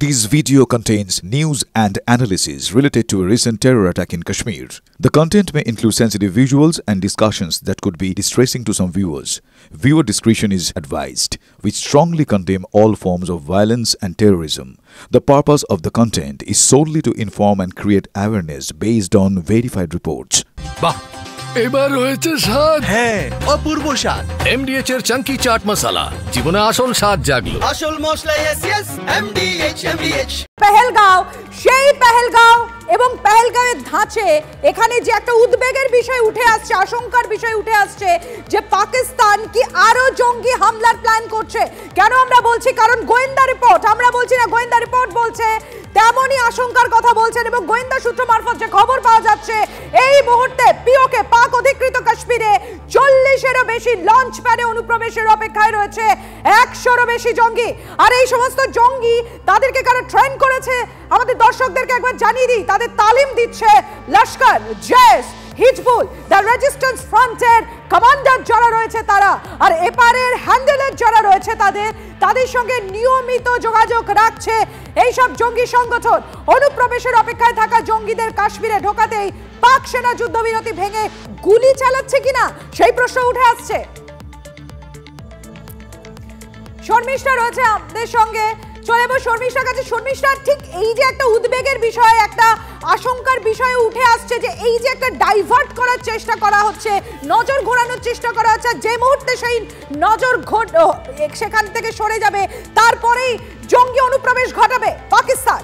This video contains news and analysis related to a recent terror attack in Kashmir. The content may include sensitive visuals and discussions that could be distressing to some viewers. Viewer discretion is advised. We strongly condemn all forms of violence and terrorism. The purpose of the content is solely to inform and create awareness based on verified reports. বাহ এবার হয়েছে স্বাদ হ্যাঁ অপূর্ব স্বাদ এমডিএচ এর চাঙ্কি চাট মশলা জীবনে আসল স্বাদ জাগলো আসল মশলা এসএস এমডিএচ পেহেলগাঁও সেই পেহেলগাঁও এবং পেহেলগাঁওয়ের ধাঁচে এখানে যে একটা উদ্বেগের বিষয় উঠে আসছে আশঙ্কার বিষয় উঠে আসছে যে পাকিস্তান কি আরো জঙ্গি হামলার প্ল্যান করছে কেন আমরা বলছি কারণ গোয়েন্দা রিপোর্ট আমরা বলছি না গোয়েন্দা রিপোর্ট বলছে তেমনই আশঙ্কার কথা বলছেন এবং গোয়েন্দা সূত্র মারফত যে খবর পাওয়া যাচ্ছে এই মুহূর্তে পিওকে পাক অধিকৃত কাশ্মীরে 40-এরও বেশি লঞ্চ প্যাডে অনুপ্রবেশের অপেক্ষায় রয়েছে 100-এরও বেশি জঙ্গি আর এই সমস্ত জঙ্গি তাদেরকে কারা ট্রেন করেছে আমাদের দর্শকদেরকে একবার জানিয়ে দিই তাদের তালিম দিচ্ছে লস্কর জেশ হিজবুল দ্য রেজিস্ট্যান্স ফ্রন্টের কমান্ডার যারা রয়েছে তারা আর এপারের হ্যান্ডেলের যারা রয়েছে তাদের সঙ্গে নিয়মিত যোগাযোগ রাখছে এই সব জঙ্গি সংগঠন অনুপ্রবেশের অপেক্ষায় থাকা জঙ্গিদের কাশ্মীরে ঢোকাতেই পাক সেনা যুদ্ধবিরতি ভেঙে গুলি চালাচ্ছে কিনা সেই প্রশ্ন উঠে আসছে শর্মিষ্ঠা রয়েছে আমাদের সঙ্গে চলে যাবো শর্মিষ্ঠার কাছে শর্মিষ্ঠা ঠিক এই যে একটা উদ্বেগের বিষয় একটা আশঙ্কার বিষয় উঠে আসছে যে এই যে একটা ডাইভার্ট করার চেষ্টা করা হচ্ছে নজর ঘোরানোর চেষ্টা করা হচ্ছে যে মুহূর্তে সেই নজর সেখান থেকে সরে যাবে তারপরেই জঙ্গি অনুপ্রবেশ ঘটাবে পাকিস্তান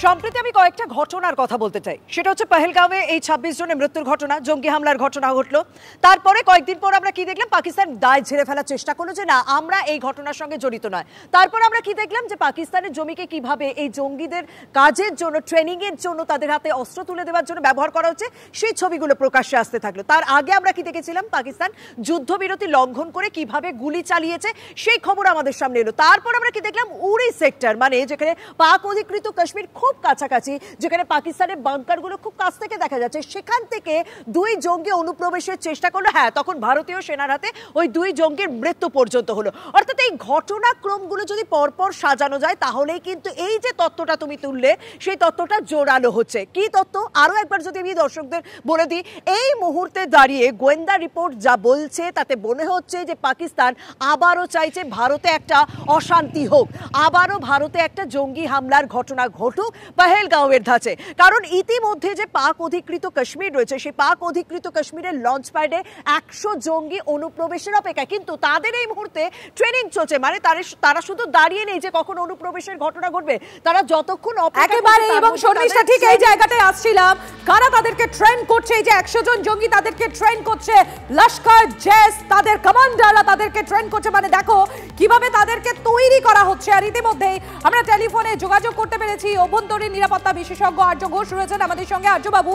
সম্প্রতি আমি কয়েকটা ঘটনার কথা বলতে চাই সেটা হচ্ছে পেহেলগাঁওয়ে এই 26 জনের মৃত্যুর ঘটনা জঙ্গি হামলার ঘটনা ঘটলো তারপরে কয়েকদিন পর আমরা কি দেখলাম পাকিস্তান দায় ঝেড়ে ফেলার চেষ্টা করলো যে না আমরা এই ঘটনার সঙ্গে জড়িত নয় তারপর আমরা কি দেখলাম যে পাকিস্তানের জমিকে কিভাবে এই জঙ্গিদের কাজের জন্য ট্রেনিং এর জন্য তাদের হাতে অস্ত্র তুলে দেওয়ার জন্য ব্যবহার করা হচ্ছে সেই ছবিগুলো প্রকাশ্যে আসতে থাকলো তার আগে আমরা কি দেখেছিলাম পাকিস্তান যুদ্ধবিরতি লঙ্ঘন করে কিভাবে গুলি চালিয়েছে সেই খবর আমাদের সামনে এলো তারপর আমরা কি দেখলাম উড়ি সেক্টর মানে যেখানে পাক অধিকৃত কাশ্মীর খুব কাছাকাছি যেখানে পাকিস্তানের বাংকারগুলো খুব কাছ থেকে দেখা যাচ্ছে সেখান থেকে দুই জঙ্গি অনুপ্রবেশের চেষ্টা করলো হ্যাঁ তখন ভারতীয় সেনার হাতে ওই দুই জঙ্গির মৃত্যু পর্যন্ত হলো অর্থাৎ এই ঘটনাক্রমগুলো যদি পরপর সাজানো যায় তাহলেই কিন্তু এই যে তত্ত্বটা তুমি তুললে সেই তত্ত্বটা জোরালো হচ্ছে কি তত্ত্ব আরো একবার যদি আমি দর্শকদের বলে দিই এই মুহূর্তে দাঁড়িয়ে গোয়েন্দা রিপোর্ট যা বলছে তাতে মনে হচ্ছে যে পাকিস্তান আবারও চাইছে ভারতে একটা অশান্তি হোক আবারও ভারতে একটা জঙ্গি হামলার ঘটনা ঘটুক পেহেলগাঁওয়ের ধাঁচে কারণ ইতিমধ্যে যে পাক অধিকৃত কাশ্মীর রয়েছে সেই পাক অধিকৃত কাশ্মীরের লঞ্চ প্যাডে 100 জঙ্গি অনুপ্রবেশের অপেক্ষা কিন্তু তাদের এই মুহূর্তে ট্রেনিং চলছে মানে তারা শুধু দাঁড়িয়ে নেই যে কখন অনুপ্রবেশের ঘটনা ঘটবে তারা যতক্ষণ একেবারে এবং শর্মিষ্ঠা ঠিক এই জায়গাটায় আসছিলাম কারা তাদেরকে ট্রেন করছে এই যে 100 জন জঙ্গি তাদেরকে ট্রেন করছে লস্কর জেশ তাদের কমান্ডাররা তাদেরকে ট্রেন করছে মানে দেখো কিভাবে তাদেরকে তৈরি করা হচ্ছে আর ইতিমধ্যেই আমরা টেলিফোনে যোগাযোগ করতে পেরেছি অভ্যন্তরীণ নিরাপত্তা বিশেষজ্ঞ আর্য ঘোষ রয়েছেন আমাদের সঙ্গে আর্য বাবু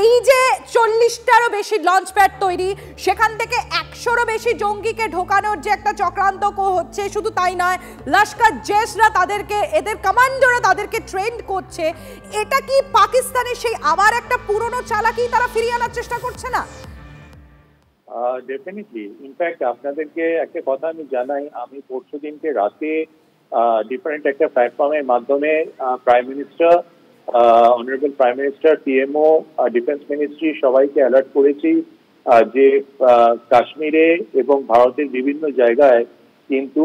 এই যে 40টারও বেশি লঞ্চ প্যাড তৈরি সেখান থেকে 100রও বেশি জঙ্গিকে ঢোকানোর যে একটা চক্রান্ত হচ্ছে শুধু তাই নয় লস্কর জেশরা তাদেরকে এদের কমান্ডাররা তাদেরকে ট্রেন করছে এটা কি পাকিস্তানের সেই আবার একটা পুরনো চালাকি তারা ফিরিয়ে আনার চেষ্টা করছে না ডেফিনেটলি ইনফ্যাক্ট আপনাদেরকে একটা কথা আমি জানাই আমি পরশুদিনকে রাতে ডিফারেন্ট একটা প্ল্যাটফর্মের মাধ্যমে prime minister honourable prime minister PMO defence ministry সবাইকে অ্যালার্ট করেছি যে কাশ্মীরে এবং ভারতের বিভিন্ন জায়গায় কিন্তু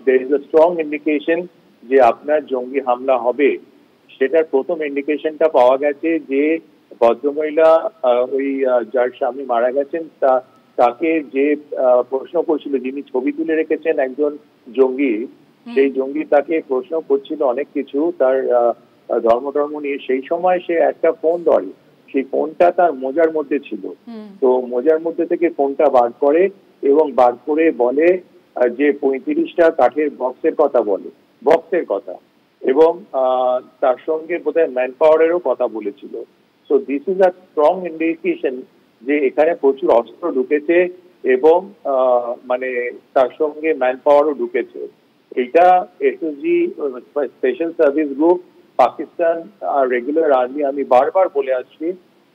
there is a strong indication যে আপনার জঙ্গি হামলা হবে সেটার প্রথম ইন্ডিকেশনটা পাওয়া গেছে যে ভদ্রমহিলা ওই যার স্বামী মারা গেছেন তাকে যে প্রশ্ন করছিল যিনি ছবি তুলে রেখেছেন একজন জঙ্গি সেই জঙ্গি তাকে প্রশ্ন করছিল অনেক কিছু তার ধর্ম নিয়ে সেই সময় সে একটা ফোন ধরে সেই ফোনটা তার মোজার মধ্যে ছিল তো মোজার মধ্যে থেকে ফোনটা বার করে এবং বার করে বলে যে 35টা কাঠের বক্সের কথা এবং তার সঙ্গে বোধহয় ম্যান পাওয়ারেরও কথা বলেছিল so this is a strong indication যে এখানে প্রচুর অস্ত্র ঢুকেছে এবং মানে তার সঙ্গে ম্যান পাওয়ারও ঢুকেছে এটা SSG special service group Pakistan regular army আমি বারবার বলে আসছি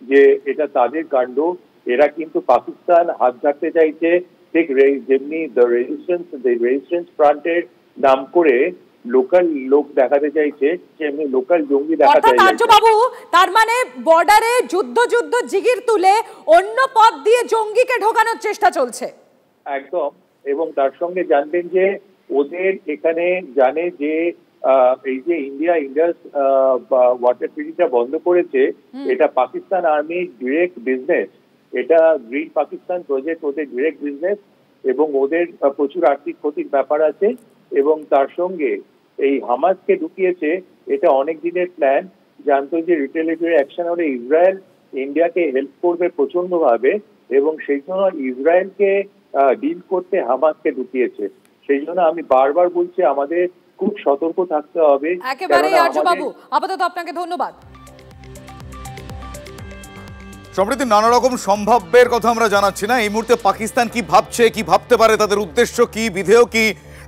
যে এটা তাদের কাণ্ড এরা কিন্তু পাকিস্তান হাত ঝাড়তে চাইছে ঠিক যেমনি দ্য রেজিস্ট্যান্স ফ্রন্টের নাম করে লোকাল লোক দেখাতে চাইছে, যেমনি লোকাল জঙ্গি দেখাতে চাইছে। আর্যবাবু, তার মানে বর্ডারে যুদ্ধ জিগির তুলে অন্য পথ দিয়ে জঙ্গিকে ঢোকানোর চেষ্টা চলছে। একদম। এবং তার সঙ্গে জানবেন যে ওদের এখানে জানে যে এই যে ইন্ডিয়াস ওয়াটার ট্রিটিটা বন্ধ করেছে, এটা পাকিস্তান আর্মির ডিরেক্ট বিজনেস, এটা গ্রিন পাকিস্তান প্রজেক্ট ওদের ডিরেক্ট বিজনেস, এবং ওদের প্রচুর আর্থিক ক্ষতির ব্যাপার আছে। এবং তার সঙ্গে এই হামাসকে ঢুকিয়েছে, এটা অনেক দিনের প্ল্যান। জানতো যে রিটেলিটরি অ্যাকশন হলে ইসরায়েল ইন্ডিয়াকে হেল্প করবে প্রচন্ড ভাবে, এবং সেই জন্য ইসরায়েলকে ডিল করতে হামাসকে ঢুকিয়েছে। সেই জন্য আমি বারবার বলছি আমাদের খুব সতর্ক থাকতে হবে। একেবারে আর্যবাবু, আপাতত আপনাকে ধন্যবাদ। সম্প্রতি নানা রকম সম্ভাব্যের কথা আমরা জানাচ্ছি না, এই মুহূর্তে পাকিস্তান কি ভাবছে, কি ভাবতে পারে, তাদের উদ্দেশ্য কি, বিধেয় কি,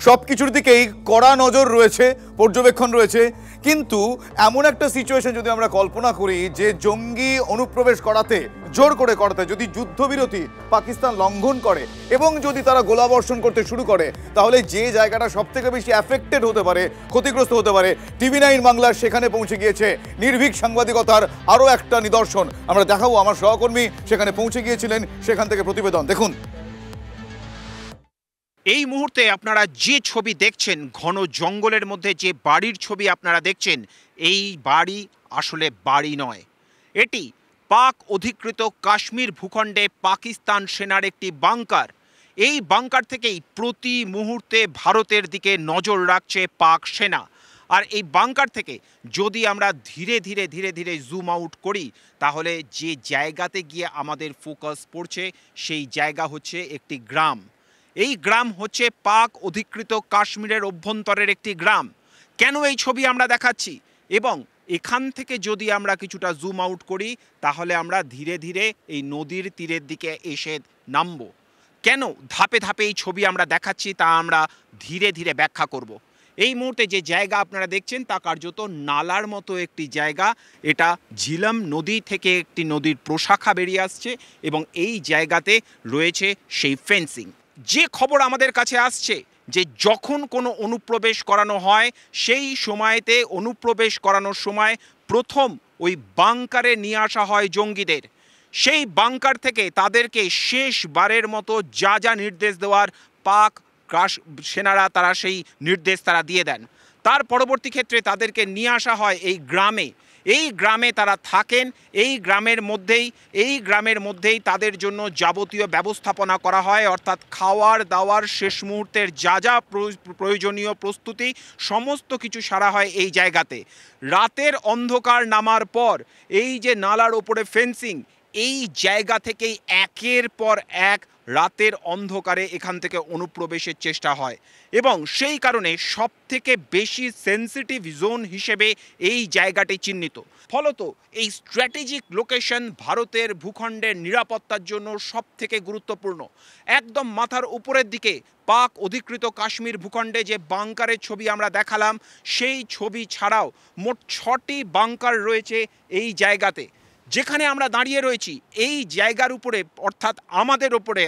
সবকিছুর দিকেই কড়া নজর রয়েছে, পর্যবেক্ষণ রয়েছে। কিন্তু এমন একটা সিচুয়েশন যদি আমরা কল্পনা করি যে জঙ্গি অনুপ্রবেশ করাতে, জোর করে করাতে যদি যুদ্ধবিরতি পাকিস্তান লঙ্ঘন করে এবং যদি তারা গোলাবর্ষণ করতে শুরু করে, তাহলে যে জায়গাটা সব থেকে বেশি অ্যাফেক্টেড হতে পারে, ক্ষতিগ্রস্ত হতে পারে, TV9 বাংলার সেখানে পৌঁছে গিয়েছে নির্ভীক সাংবাদিকতার আরও একটা নিদর্শন। আমরা দেখাবো, আমার সহকর্মী সেখানে পৌঁছে গিয়েছিলেন, সেখান থেকে প্রতিবেদন দেখুন। এই মুহূর্তে আপনারা যে ছবি দেখছেন, ঘন জঙ্গলের মধ্যে যে বাড়ির ছবি আপনারা দেখছেন, এই বাড়ি আসলে বাড়ি নয়, এটি পাক অধিকৃত কাশ্মীর ভূখণ্ডে পাকিস্তান সেনার একটি বাংকার। এই বাংকার থেকেই প্রতি মুহূর্তে ভারতের দিকে নজর রাখছে পাক সেনা। আর এই বাংকার থেকে যদি আমরা ধীরে ধীরে জুম আউট করি, তাহলে যে জায়গাতে গিয়ে আমাদের ফোকাস পড়ছে সেই জায়গা হচ্ছে একটি গ্রাম। এই গ্রাম হচ্ছে পাক অধিকৃত কাশ্মীরের অভ্যন্তরের একটি গ্রাম। কেন এই ছবি আমরা দেখাচ্ছি, এবং এখান থেকে যদি আমরা কিছুটা জুম আউট করি, তাহলে আমরা ধীরে ধীরে এই নদীর তীরের দিকে এসে নামব। কেন ধাপে ধাপে এই ছবি আমরা দেখাচ্ছি তা আমরা ধীরে ধীরে ব্যাখ্যা করব। এই মুহূর্তে যে জায়গা আপনারা দেখছেন তা কার্যত নালার মতো একটি জায়গা। এটা ঝিলম নদী থেকে একটি নদীর প্রশাখা বেরিয়ে আসছে, এবং এই জায়গাতে রয়েছে সেই ফেন্সিং। যে খবর আমাদের কাছে আসছে যে যখন কোনো অনুপ্রবেশ করানো হয়, সেই সময়তে অনুপ্রবেশ করানোর সময় প্রথম ওই বাংকারে নিয়ে আসা হয় জঙ্গিদের। সেই বাংকার থেকে তাদেরকে শেষবারের মতো যা নির্দেশ দেওয়ার পাক সেনারা তারা সেই নির্দেশ তারা দিয়ে দেন। তার পরবর্তী ক্ষেত্রে তাদেরকে নিয়ে আসা হয় এই গ্রামে। এই গ্রামে তারা থাকেন, এই গ্রামের মধ্যেই তাদের জন্য যাবতীয় ব্যবস্থাপনা করা হয়, অর্থাৎ খাওয়ার দাওয়ার শেষ মুহূর্তের যা প্রয়োজনীয় প্রস্তুতি সমস্ত কিছু সারা হয় এই জায়গাতে। রাতের অন্ধকার নামার পর এই যে নালার ওপরে ফেন্সিং, এই জায়গা থেকেই একের পর এক রাতের অন্ধকারে এখান থেকে অনুপ্রবেশের চেষ্টা হয়, এবং সেই কারণে সবথেকে বেশি সেন্সিটিভ জোন হিসেবে এই জায়গাটি চিহ্নিত। ফলত এই স্ট্র্যাটেজিক লোকেশন ভারতের ভূখণ্ডের নিরাপত্তার জন্য সবথেকে গুরুত্বপূর্ণ। একদম মাথার উপরের দিকে পাক অধিকৃত কাশ্মীর ভূখণ্ডে যে বাংকারের ছবি আমরা দেখালাম, সেই ছবি ছাড়াও মোট 6টি বাংকার রয়েছে এই জায়গাতে। যেখানে আমরা দাঁড়িয়ে রয়েছি এই জায়গার উপরে, অর্থাৎ আমাদের ওপরে,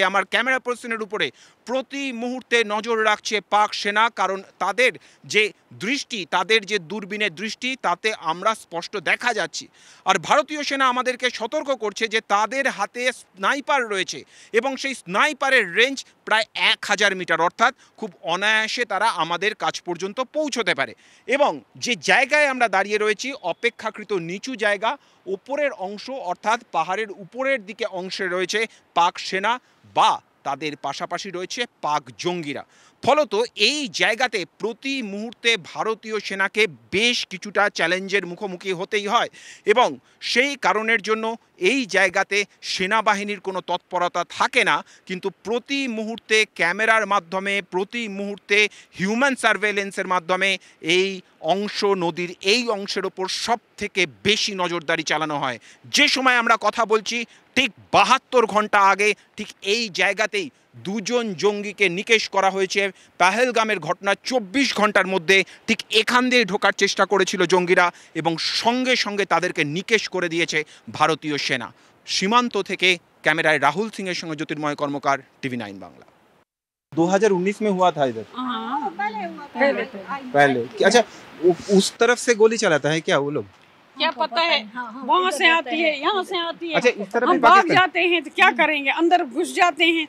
আমার ক্যামেরা পার্সনের উপরে প্রতি মুহূর্তে নজর রাখছে পাক সেনা। কারণ তাদের যে দৃষ্টি, তাদের যে দূরবীনের দৃষ্টি, তাতে আমরা স্পষ্ট দেখা যাচ্ছি। আর ভারতীয় সেনা আমাদেরকে সতর্ক করছে যে তাদের হাতে স্নাইপার রয়েছে, এবং সেই স্নাইপারের রেঞ্জ প্রায় 1000 মিটার, অর্থাৎ খুব অনায়াসে তারা আমাদের কাছ পর্যন্ত পৌঁছতে পারে। এবং যে জায়গায় আমরা দাঁড়িয়ে রয়েছি অপেক্ষাকৃত নিচু জায়গা, উপরের অংশ অর্থাৎ পাহাড়ের উপরের দিকে অংশে রয়েছে পাক সেনা বা তাদের পাশাপাশি রয়েছে পাক জঙ্গিরা। ফলত এই জায়গাতে প্রতি মুহূর্তে ভারতীয় সেনাকে বেশ কিছুটা চ্যালেঞ্জের মুখোমুখি হতেই হয়, এবং সেই কারণের জন্য এই জায়গাতে সেনাবাহিনীর কোনো তৎপরতা থাকে না, কিন্তু প্রতি মুহূর্তে ক্যামেরার মাধ্যমে, প্রতি মুহূর্তে হিউম্যান সার্ভেলেন্সের মাধ্যমে এই অংশ, নদীর এই অংশের ওপর সব থেকে বেশি নজরদারি চালানো হয়। যে সময় আমরা কথা বলছি ঠিক 72 ঘন্টা আগে ঠিক এই জায়গাতেই 2 জঙ্গিকে নিকেশ করা হয়েছে। পাহেলগামের ঘটনা 24 ঘন্টার মধ্যে ঠিক এখান দিয়ে ঢোকার চেষ্টা করেছিল জঙ্গিরা, এবং সঙ্গে সঙ্গে তাদেরকে নিকেশ করে দিয়েছে ভারতীয় সেনা। সীমান্ত থেকে ক্যামেরায় রাহুল সিং এর সঙ্গে জ্যোতির্ময় কর্মকার, টিভি 9 বাংলা। 2019 में हुआ था इधर? पहले। अच्छा, उस तरफ से गोली चलाता है क्या वो लोग? क्या पता है, वहाँ से आती है, यहाँ से आती है। अच्छा, इस तरफ हम भाग जाते हैं तो क्या करेंगे, अंदर घुस जाते हैं।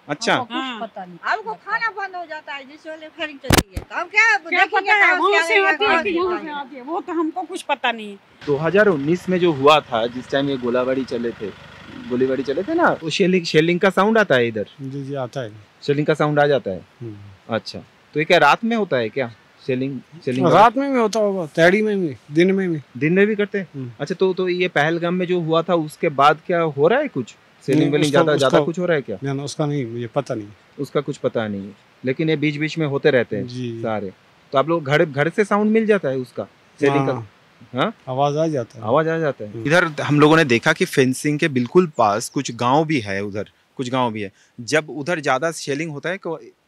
अच्छा, पता नहीं, आपको खाना बंद हो जाता है जिस वाले फायरिंग चलती है, तो हम क्या पता है वहाँ से आती है कि यहाँ से आती है, वो तो हमको कुछ पता नहीं है। 2019 में जो हुआ था, जिस टाइम ये गोलीबारी चले थे ना, वो शेलिंग का साउंड आता है इधर? जी आता है, शेलिंग का साउंड आ जाता है। अच्छा, तो ये क्या रात में होता है क्या शेलिंग? रात में भी होता होगा, तैयारी में भी, दिन में भी करते हैं। अच्छा, तो ये पहलगाम में जो हुआ था उसके बाद क्या हो रहा है कुछ? सेलिंग वेलिंग ज्यादा कुछ हो रहा है क्या? ना, उसका नहीं, मुझे पता नहीं, उसका कुछ पता नहीं है, लेकिन ये बीच बीच में होते रहते हैं सारे। तो आप लोग घर से साउंड मिल जाता है उसका, सेलिंग का? हाँ, आवाज आ जाता है। इधर हम लोगों ने देखा कि फेंसिंग के बिल्कुल पास कुछ गांव भी है, उधर कुछ गांव भी है। जब उधर ज़्यादा शेलिंग होता है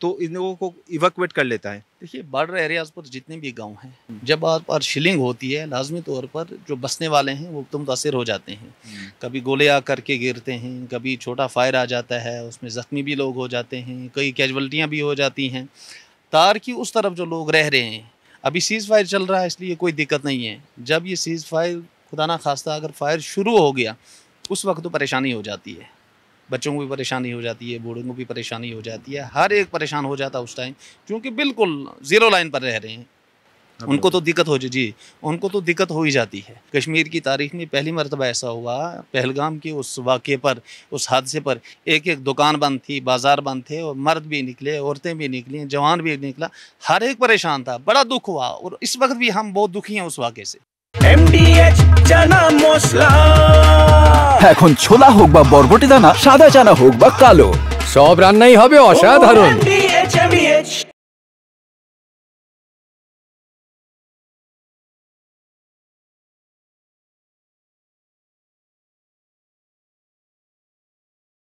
तो इन लोगों को इवैक्यूएट कर लेता है। देखिए, बॉर्डर एरियाज पर जितने भी गांव हैं, जब वहाँ पर शिलिंग होती है, लाजमी तौर पर जो बसने वाले हैं वो मुतासिर हो जाते हैं। कभी गोले आ करके गिरते हैं, कभी छोटा फायर आ जाता है, उसमें ज़ख्मी भी लोग हो जाते हैं, कई कैजुअल्टियाँ भी हो जाती हैं। तार की उस तरफ जो लोग रह रहे हैं, अभी सीज़ फायर चल रहा है, इसलिए कोई दिक्कत नहीं है। जब ये सीज़ फायर खुदा ना खास्ता अगर फायर शुरू हो गया, उस वक्त तो परेशानी हो जाती है, बच्चों को भी परेशानी हो जाती है, बूढ़ों को भी परेशानी हो जाती है, हर एक परेशान हो जाता है उस टाइम, क्योंकि बिल्कुल ज़ीरो लाइन पर रह रहे हैं। उनको तो दिक्कत हो ही जाती है। कश्मीर की तारीख में पहली मरतबा ऐसा हुआ, पहलगाम के उस वाक़े पर, उस हादसे पर एक दुकान बंद थी, बाज़ार बंद थे, और मर्द भी निकले, औरतें भी निकली, जवान भी निकला, हर एक परेशान था, बड़ा दुख हुआ। और इस वक्त भी हम बहुत दुखी हैं उस वाक़े से। MDH চানা মশলা, এখন ছোলা হোক বা বরবটি দানা, সাদা চানা হোক বা কালো, সব রান্নাই হবে অসাধারণ।